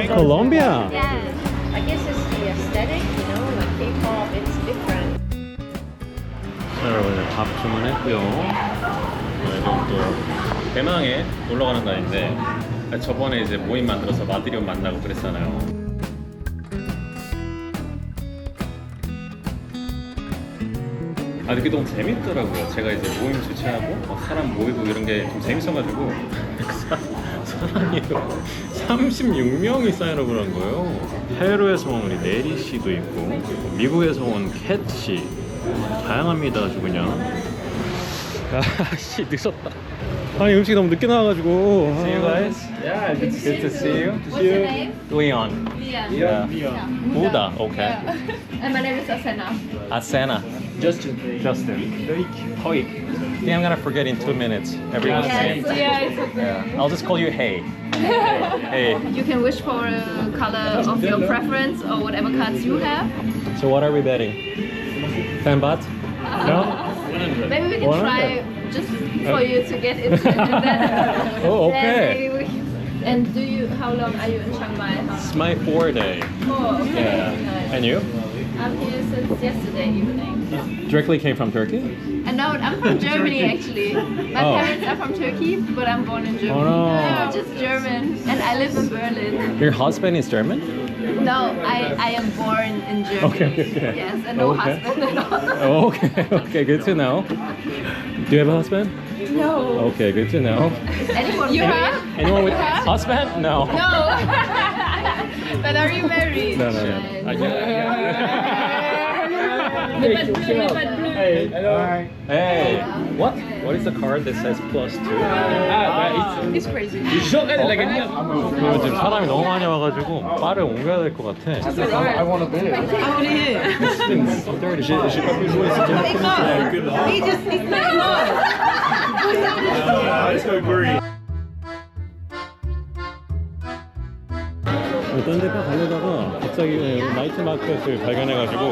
Colombia. Yeah. I guess it's the aesthetic, you know, like K-pop, it's different. 자, 여러분 이제 밥 주문했고요. 오늘은 또 대망에 놀러 가는 날인데 저번에 이제 모임 만들어서 마드리온 만나고 그랬잖아요. 아, 이게 너무 재밌더라고요. 제가 이제 모임 주최하고 막 사람 모이고 이런 게 좀 재밌어가지고 사람이 36명이 사인업을 한 거예요. 페루에서 온 우리 네리 씨도 있고 미국에서 온 캣 씨, 다양합니다. 아주 그냥. 아씨 늦었다. 아니 음식이 너무 늦게 나와가지고. See you guys. Yeah, good to see you. What's your name? Leon. Leon. Yeah. Buda. Okay. And my name is Asena. Asena. Justin. Hoik. I think I'm gonna forget in 2 minutes everyone's name. Yeah, it's okay. Yeah. I'll just call you Hey. Hey. You can wish for a color of your preference or whatever cards you have. So what are we betting? 10 baht? No? Maybe we can 100. try just for you to get into that. Oh, Then okay. maybe we can- And how long are you in Chiang Mai? It's my 4 day. Oh, okay. Yeah. Nice. And you? I'm here since yesterday evening. Directly came from Turkey? And no, I'm from Germany actually. My Oh. parents are from Turkey, but I'm born in Germany. Oh, no. I'm just German, and I live in Berlin. Your husband is German? No, I am born in Germany. Okay. Yes, and no Okay. husband at all. Oh, okay, good to know. Do you have a husband? No. Okay, good to know. Anyone? You have? Anyone with husband? No. No. But are you married? No. Hey, what? What is the card that says +2? It's crazy. 그리고 지금 사람이 너무 많이 와가지고 바를 옮겨야 될 것 같아. I want to bet. Let's go green. 딴 데 가려다가 갑자기 나이트 마켓을 발견해가지고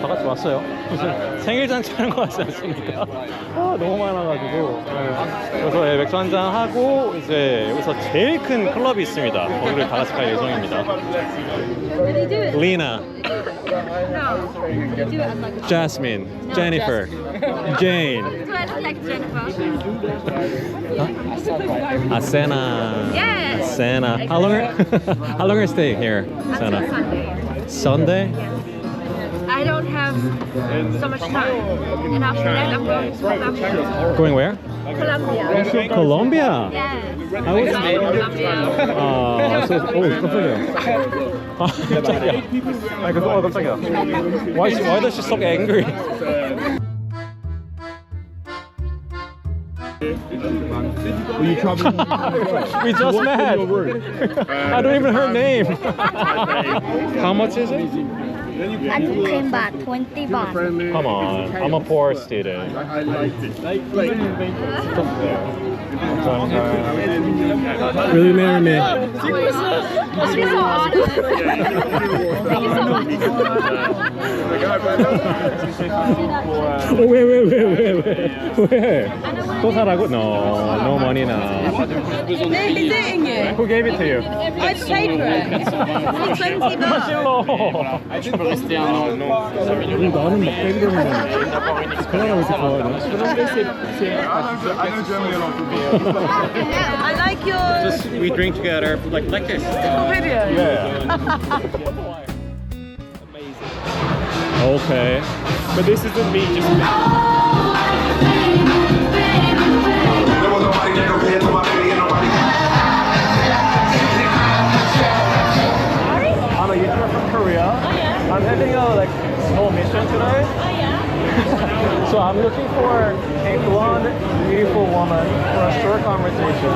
다 같이 왔어요. 무슨 생일잔치 하는 거 같지 않습니까? 아, 너무 많아가지고. 그래서 맥주 한잔 하고 이제 여기서 제일 큰 클럽이 있습니다. 거기를 다 같이 갈 예정입니다. Lena, Jasmine, Jennifer, Jane, Asena. Yes. Asena. How long are you staying here, Asena? Sunday? I don't have so much time. And after that, I'm going to Colombia. Going where? Colombia. Colombia. Yes. I was. Colombia. 깜짝이야. 깜짝이야. Why does she so angry? Will you travel? We just met. I don't even her name. How much is it? At 10 baht, 20 baht. Come on, I'm a poor student. I liked it. Will you marry me? You're so honest. Thank you so much. 왜? 또 사라고? No money now. Who gave it to you? I paid for it. It's 20 baht. 실로. 나는 막 땡기는 클라라 왜 이렇게 좋아하냐? I know Germany a lot. I like your Just we drink together like this. video. Yeah. Okay. But this isn't me just. I'm a YouTuber from Korea. Oh yeah. I'm having a small mission today. Oh yeah. So I'm looking for a blonde, beautiful woman for a short conversation.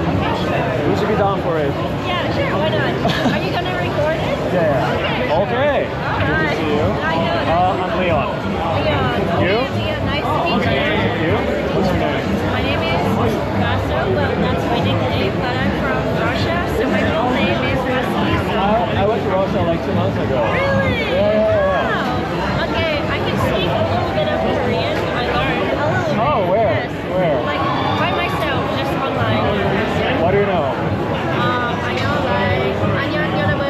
You should be down for it. Yeah, sure. Why not? Are you gonna record it? Yeah. Okay. Good to see you. I know. I'm Leon. Leon. You? Leon, nice to meet you. You? What's your name? My name is Gasso. Well, that's my nickname, but I'm from Russia, so my full name is Vasily. I went to Russia like 2 months ago. Really? Yeah. Wow. Okay, I can speak a little bit of Korean. I learned a little bit. Oh, where? Yes. Where? Like by myself, just online. What do you know? I know like 안녕 여러분.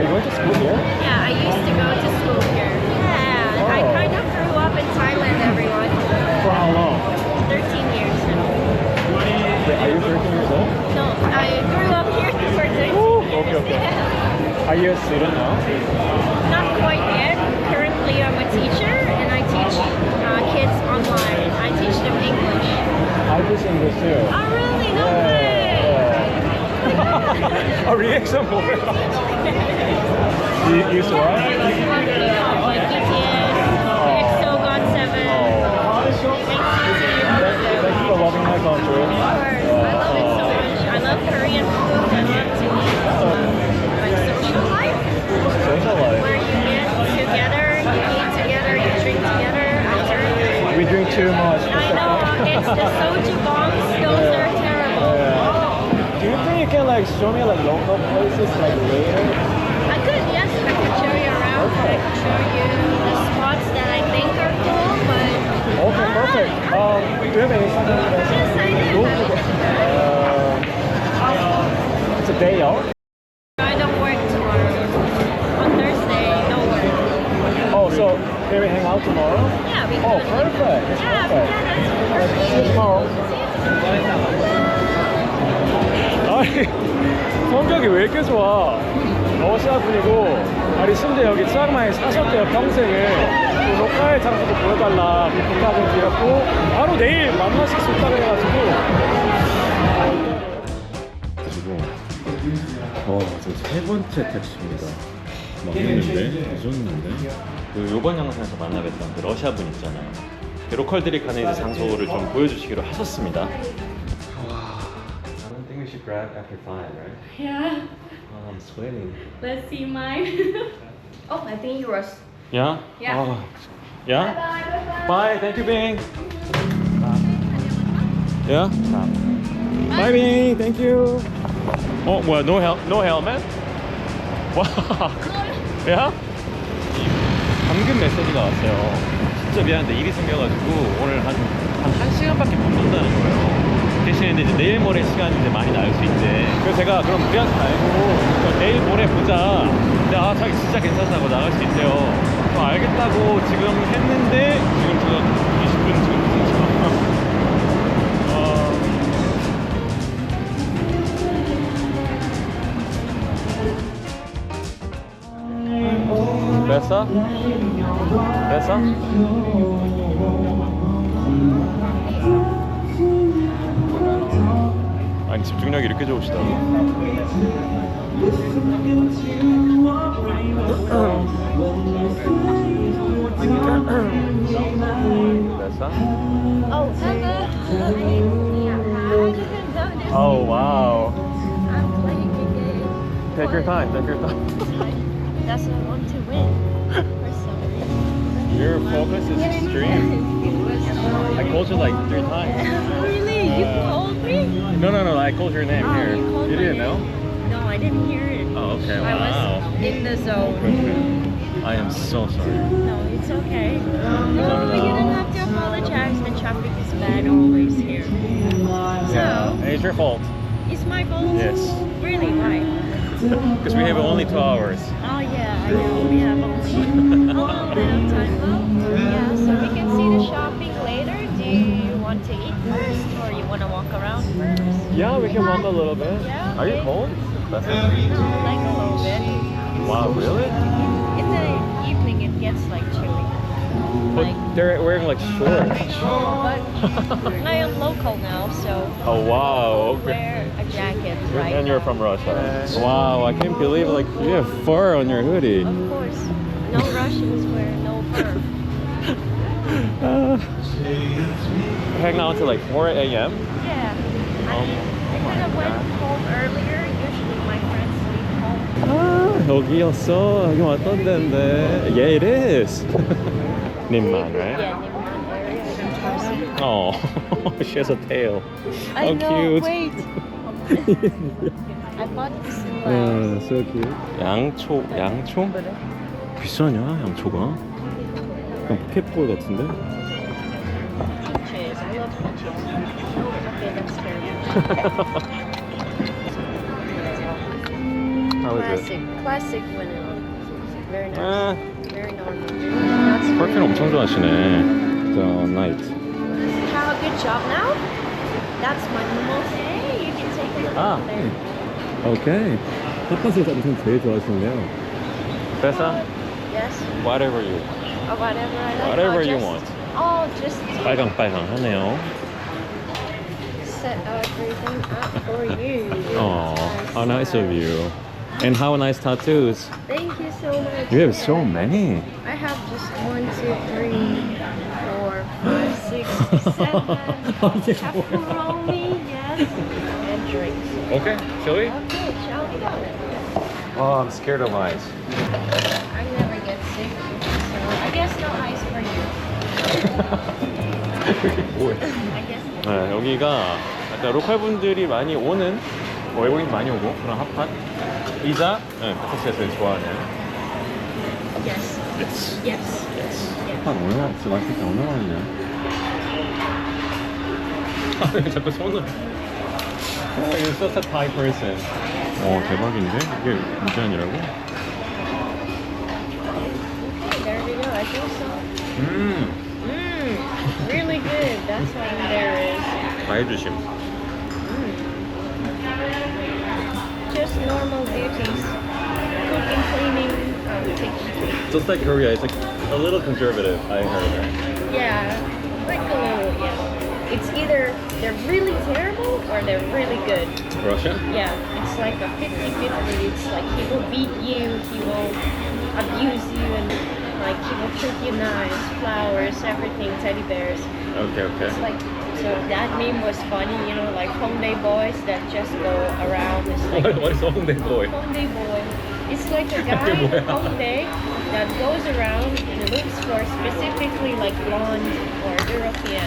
Are you going to school here? Yeah, I used to go to school here. Yeah, I Oh. kind of grew up in Thailand, everyone. For how long? 13 years now. Are you 13 years old? No, I grew up here for 13 Ooh, years. okay, okay. Are you a student now? Not quite yet. Currently, I'm a teacher and I teach kids online. I teach them English. I teach English too. Oh, really? No way! A reaction 뭐야? You used to what? Like BTS, EXO, GOT7, NCT, all of them. Thank you for loving my country. Of course, I love it so much. I love Korean food. I love to eat like social life, Social life. where you get together, you eat together, you drink together. After We drink too much. I know it's the soju bombs. Those are terrible. Do you think you can like show me like local places like later? I could, yes, I could show you around. I could show you the spots that I think are cool, but Okay, perfect. Do you have any something yes, I do. It's a day off. I don't work tomorrow. On Thursday, no work. Oh, so can we hang out tomorrow? Yeah, we Oh, could. perfect. That's Yeah, perfect. that's See you tomorrow. 아니, 성격이 왜 이렇게 좋아? 러시아 분이고, 아니 심지어 여기 치앙마이에 사셨대요 평생을. 또 로컬 장소도 보여달라 그 부탁을 드렸고 바로 내일 만나실 수 있다고 해가지고 저 세 번째 택시입니다. 막혔는데? 늦었는데? 그 요번 영상에서 만나뵀던 그 러시아 분 있잖아요. 그 로컬들이 가는 이제 장소를 좀 보여주시기로 하셨습니다. I don't think we should grab after 5, right? Yeah. I'm sweating. Let's see mine. Oh, I think yours. Yeah? Yeah. Yeah? Bye. Bye, thank you, Bing. Yeah? Bye, Bing, thank you. 어, 뭐야, no helmet? 와, 야? 방금 메시지가 왔어요. 진짜 미안한데 일이 생겨가지고 오늘 한 1시간밖에 못 논다는 거예요. 대신에 이제 내일 모레 시간이 이제 많이 나올 수 있대. 그래서 제가 그럼 무리하지 말고 내일 모레 보자. 근데 자기 진짜 괜찮다고 나갈 수 있대요. 알겠다고 지금 했는데 지금 저 20분 지금 됐어? 됐어? 아니 집중력이 이렇게 좋으시다고? 됐어? Oh, hello. Yeah, how you can go this Oh wow. I'm playing a game. Take your time, take your time. That's what I want to win. For some reason. Your focus is extreme. I called you like 3 times. Really? You called me? No, I called your name here. You called You my didn't name? know? No, I didn't hear it. Oh, okay, I wow. was in the zone. I am so sorry. No, it's okay. No, you don't have to apologize. The traffic is bad always here. So, It's your fault. it's my fault? Yes. Really? Why? Because we have only 2 hours. Oh yeah, I know. We have only a little bit of time left. Yeah, so we can see the shopping later. Do you want to eat first or you want to walk around first? Yeah, we can walk a little bit. Yeah, Are you okay. cold? That's it. No, like a little bit. Wow, really? In the evening it gets like chilly. But Like, they're wearing like shorts. but I am local now, so Oh wow. Okay. wear a jacket right And you're now. from Russia. Wow, I can't believe like you have fur on your hoodie. Of course, no Russians wear no fur. Hang out until like 4 a.m. Yeah, I kind of went home earlier. Usually my friends leave home. 아, 여기였어. 여기 왔던 데인데. Yeah, it is. Nimman, right? Yeah, Nimman area. Oh, she has a tail. I How know. cute. Wait. I bought this blouse. so cute. 양초? 비싸냐, 양초가? 그냥 포켓볼 같은데? Peaches. I love peaches. Okay, that's fair. How is it? Classic vanilla. Very nice. 아, Very normal. That's 커피를 great. 엄청 좋아하시네. The night. Have a good job now. That's my mimosa. You can take a look Ah. there. 오케이. 핫팟을 엄청 제일 좋아하시는데요. Bessa, Yes. whatever you. Or whatever I like. Whatever Oh, you just- want. Oh, just 빨강빨강하네요. set everything up for you. Oh, how nice of you. And how nice tattoos. Thank you so much. You have so many. I have just 1, 2, 3, 4, 5, 6, 7. Pepperoni, yes. And drinks. Okay, shall we? Okay, shall we go? Oh, I'm scared of ice. I never get sick, so I guess no ice for you. 뭐야? I guess no. 네, 여기가 약간 로컬 분들이 많이 오는 외국인 많이 오고 그런 핫팟 이자 카페에서 좋아하는 Yes. Yes. Yes. Yes. 핫팟 얼마나 진짜 맛있겠다. 얼마나 많냐? 아, 왜 자꾸 손을 You're such a Thai person. 대박인데? 이게 무제한이라고? Okay, there we go. I think so. Really good. That's what there is. 다 해주심. Just normal duties. Cooking, cleaning, taking. Just like Korea, it's like a little conservative, I heard. Yeah, like a little, yeah. It's either they're really terrible or they're really good. Russia? Yeah, it's like a 50-50. It's like he will beat you, he will abuse you, and like he will treat you nice, flowers, everything, teddy bears. Okay, It's okay. like, so that meme was funny, you know, like Hongdae boys that just go around. It's like What is Hongdae boy? Hongdae boy. It's like a guy Okay, in boy. Hongdae that goes around and looks for specifically like blonde or European.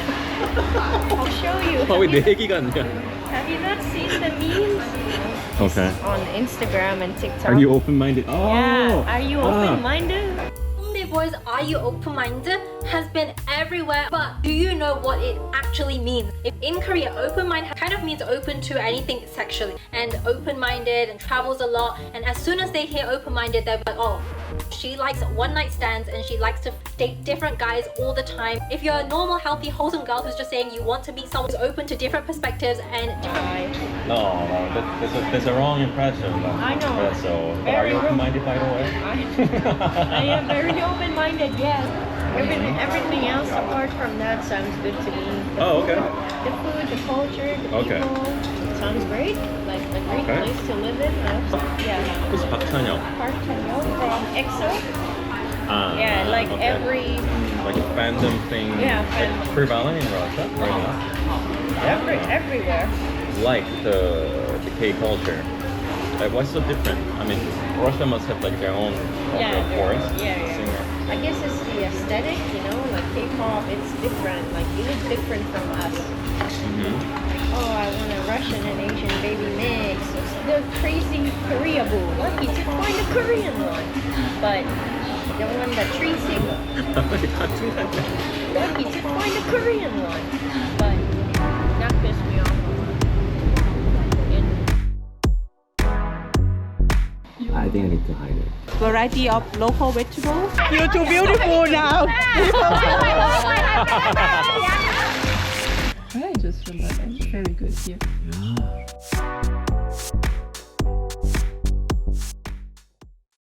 I'll show you. 왜 내 얘기 같냐? Have you not seen the memes? Okay. On Instagram and TikTok. Are you open-minded? Oh! Yeah. Are you open-minded? Hongdae Boys, Are You Open-Minded has been everywhere, but do you know what it actually means? In Korea, open-minded kind of means open to anything sexually, and open-minded and travels a lot, and as soon as they hear open-minded, they're like, oh, she likes one-night stands and she likes to date different guys all the time. If you're a normal, healthy, wholesome girl who's just saying you want to meet someone who's open to different perspectives and different No, that's a wrong impression. I know. So, are Very you wrong. open-minded by the way? I am very open-minded, yes. Everything else apart from that sounds good to me. Oh, okay. The food, the culture, the Okay. people. Sounds great. Like a great Okay. place to live in. Yeah. Who's 박찬혁? Park Chan-yeol from EXO. Ah, Yeah, like okay. every Like a fandom thing. Yeah, like fandom. prevalent in Russia right now. everywhere. Like the K culture. Like what's so different? I mean, Russia must have like their own culture, Yeah, of course. yeah. Singer. I guess it's the aesthetic, you know, like K-pop, it's different. Like it is different from us. Oh, I want a Russian and Asian baby mix. It's the crazy Korea boo. Lucky to find a Korean one. But the one that treats you. Lucky to find a Korean one. But that pissed me off. I think I need to hide it. Variety of local vegetables. You're too beautiful now. I just remember. Very good here.